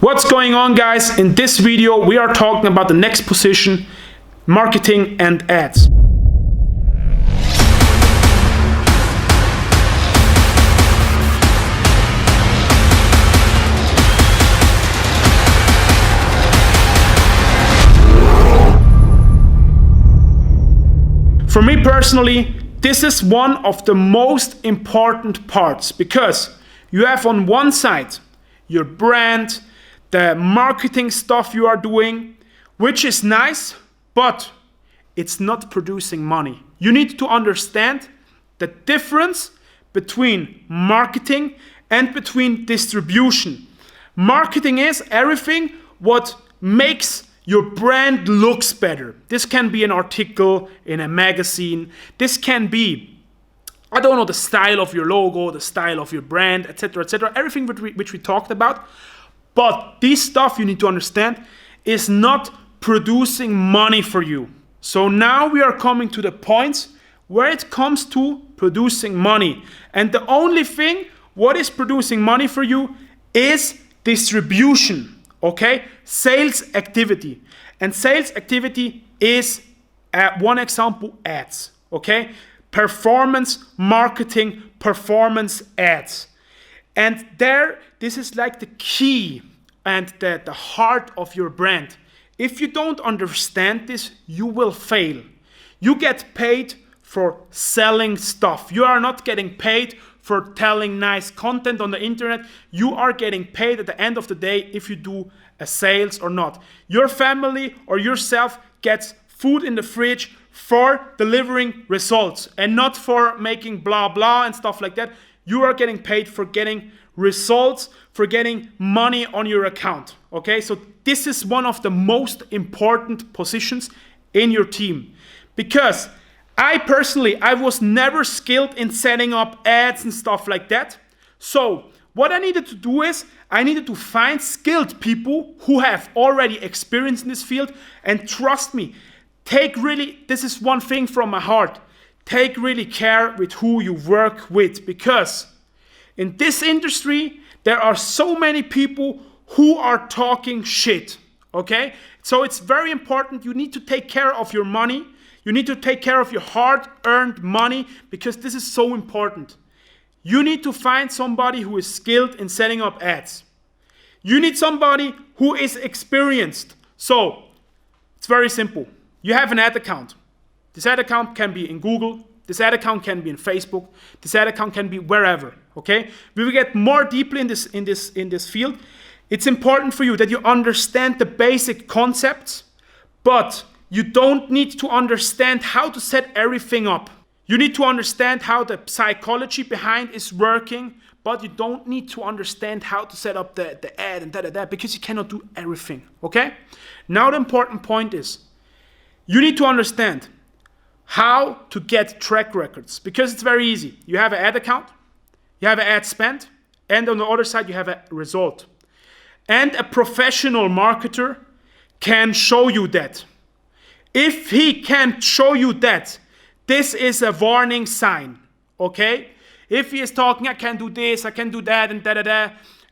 What's going on, guys? In this video we are talking about the next position, marketing and ads. For me personally, this is one of the most important parts because you have on one side your brand, the marketing stuff you are doing, which is nice, but it's not producing money. You need to understand the difference between marketing and between distribution. Marketing is everything what makes your brand looks better. This can be an article in a magazine. This can be, I don't know, the style of your logo, the style of your brand, etc., etc. Everything which we talked about. But this stuff you need to understand is not producing money for you. So now we are coming to the points where it comes to producing money. And the only thing what is producing money for you is distribution, okay? Sales activity. And sales activity is, one example, ads, okay? Performance marketing, performance ads. And this is like the key and the heart of your brand. If you don't understand this, you will fail. You get paid for selling stuff. You are not getting paid for telling nice content on the internet. You are getting paid at the end of the day if you do a sales or not. Your family or yourself gets food in the fridge for delivering results and not for making blah blah and stuff like that. You are getting paid for getting results, for getting money on your account. Okay, so this is one of the most important positions in your team. Because I was never skilled in setting up ads and stuff like that. So what I needed to do is I needed to find skilled people who have already experience in this field. And trust me, this is one thing from my heart, take really care with who you work with, because in this industry, there are so many people who are talking shit, okay? So it's very important. You need to take care of your money. You need to take care of your hard-earned money because this is so important. You need to find somebody who is skilled in setting up ads. You need somebody who is experienced. So it's very simple. You have an ad account. This ad account can be in Google. This ad account can be in Facebook. This ad account can be wherever, okay? We will get more deeply in this field. It's important for you that you understand the basic concepts, but you don't need to understand how to set everything up. You need to understand how the psychology behind is working, but you don't need to understand how to set up the ad and because you cannot do everything, okay? Now the important point is, you need to understand how to get track records, because it's very easy. You have an ad account, you have an ad spend, and on the other side you have a result. And a professional marketer can show you that. If he can't show you that, this is a warning sign, okay? If he is talking, I can do this, I can do that, and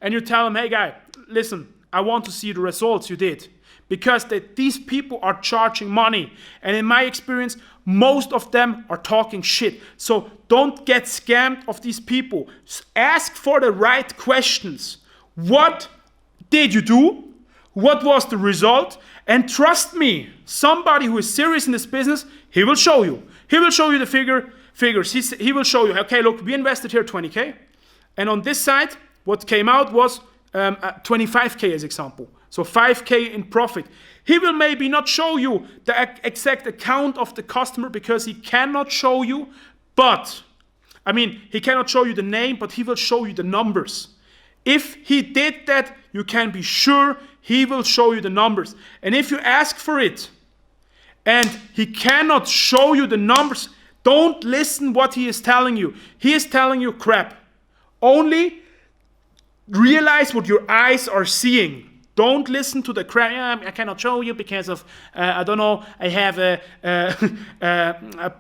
and you tell him, hey guy, listen, I want to see the results you did. Because these people are charging money. And in my experience, most of them are talking shit. So don't get scammed of these people. Ask for the right questions. What did you do? What was the result? And trust me, somebody who is serious in this business, he will show you. He will show you the figures. He will show you, okay, look, we invested here 20K. And on this side, what came out was 25K as example. So 5K in profit. He will maybe not show you the exact account of the customer because he cannot show you, he cannot show you the name, but he will show you the numbers. If he did that, you can be sure he will show you the numbers. And if you ask for it and he cannot show you the numbers, don't listen what he is telling you. He is telling you crap. Only realize what your eyes are seeing. Don't listen to the crap. Yeah, I cannot show you because of, I don't know, I have a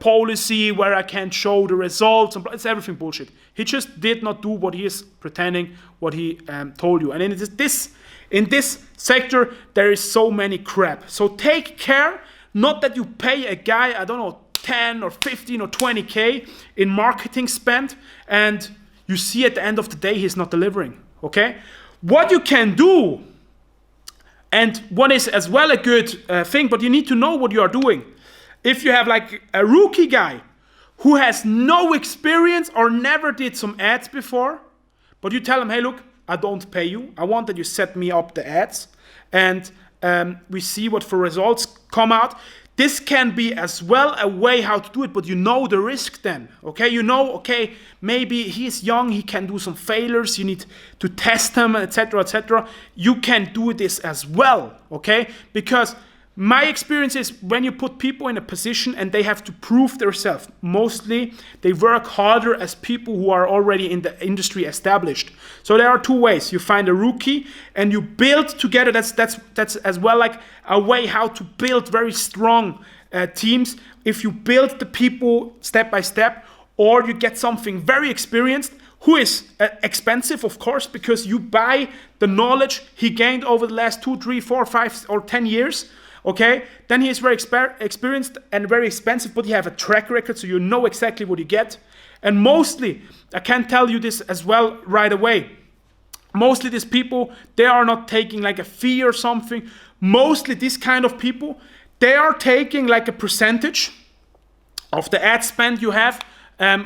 policy where I can't show the results. It's everything bullshit. He just did not do what he is pretending, what he told you. And this In this sector, there is so many crap. So take care, not that you pay a guy, I don't know, 10 or 15 or 20K in marketing spend, and you see at the end of the day, he's not delivering, okay? What you can do, and what is as well a good thing, but you need to know what you are doing. If you have like a rookie guy who has no experience or never did some ads before, but you tell him, hey, look, I don't pay you. I want that you set me up the ads, and we see what for results come out. This can be as well a way how to do it, but you know the risk then, okay? You know, okay, maybe he's young, he can do some failures, you need to test him, etc., etc. You can do this as well, okay? Because my experience is when you put people in a position and they have to prove themselves, mostly they work harder as people who are already in the industry established. So there are two ways. You find a rookie and you build together. That's as well like a way how to build very strong teams. If you build the people step by step, or you get something very experienced, who is expensive, of course, because you buy the knowledge he gained over the last 2, 3, 4, 5, or 10 years. Okay, then he is very experienced and very expensive, but you have a track record, so you know exactly what you get. And mostly, I can tell you this as well right away, mostly these people, they are not taking like a fee or something. Mostly these kind of people, they are taking like a percentage of the ad spend you have,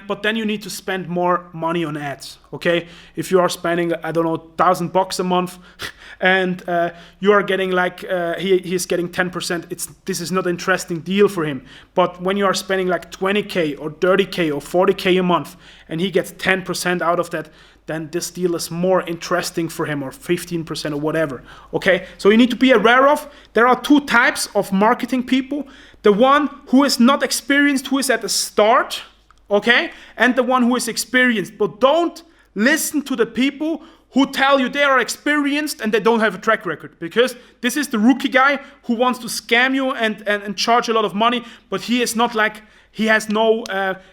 but then you need to spend more money on ads, okay? If you are spending, I don't know, $1,000 a month, and you are getting like, he is getting 10%, this is not an interesting deal for him. But when you are spending like 20K or 30K or 40K a month, and he gets 10% out of that, then this deal is more interesting for him, or 15% or whatever, okay? So you need to be aware of, there are two types of marketing people. The one who is not experienced, who is at the start, okay, and the one who is experienced. But don't listen to the people who tell you they are experienced and they don't have a track record, because this is the rookie guy who wants to scam you and charge a lot of money, but he is not like, he has no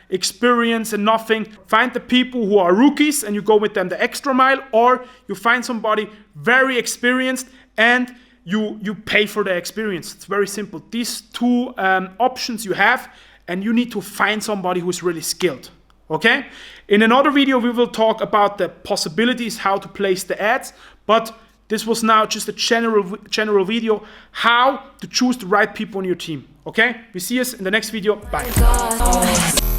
experience and nothing. Find the people who are rookies and you go with them the extra mile, or you find somebody very experienced and you pay for the experience. It's very simple. These two options you have, and you need to find somebody who is really skilled, okay? In another video, we will talk about the possibilities, how to place the ads, but this was now just a general video, how to choose the right people on your team, okay? We see us in the next video. Bye.